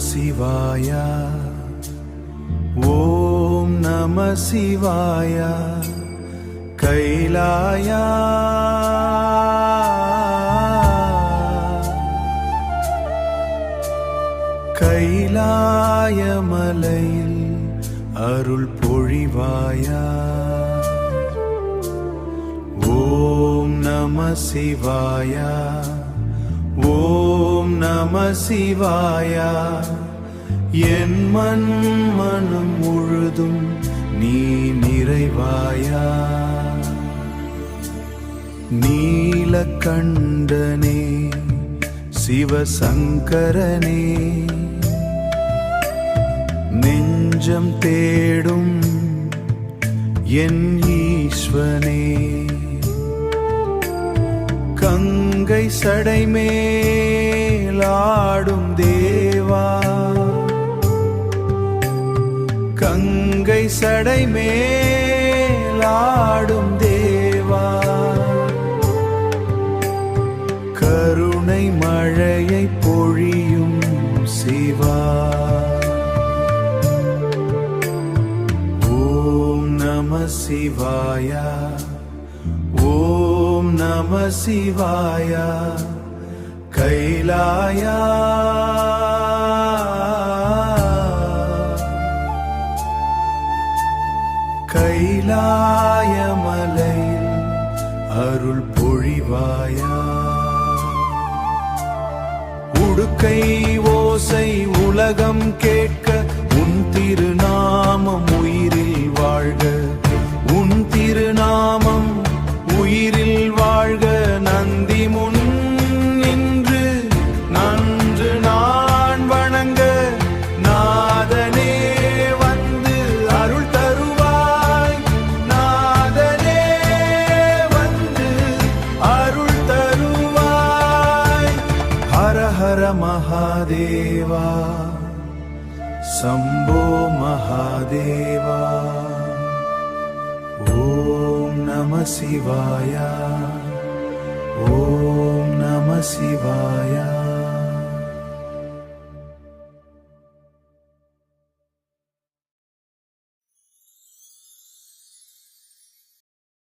சிவாய. ஓம் நம சிவாய. கைலாயா கைலாய மலையில் அருள் பொழிவாயா. ஓம் நம சிவாய. ஓம் நம சிவாய. என் மனம் முழுதும் நீ நிறைவாயா. நீலகண்டனே சிவசங்கரனே, நெஞ்சம் தேடும் என் ஈஸ்வரனே, கங்கை சடைமேலாடும் தேவா, கங்கை சடைமேலாடும் தேவா, கருணை மழையை பொழியும் சிவா. ஓம் நம சிவாய. ஓம் நம சிவாய. கைலாயா கைலாய மலையில் அருள் பொழிவாயா. உடுக்கை ஓசை உலகம் கேட்க உன் திருநாமம் உயிரில் வாழ்க. உன் திருநாமம் உயிரில் வாழ்க. நந்தி முன் நின்று நன்று நான் வணங்க, நாதனே வந்து அருள் தருவாய். நாதனே வந்து அருள் தருவாய். ஹர ஹர மகாதேவா, சம்போ மகாதேவா. ஓம் நம சிவாய. ஓம் நம சிவாய.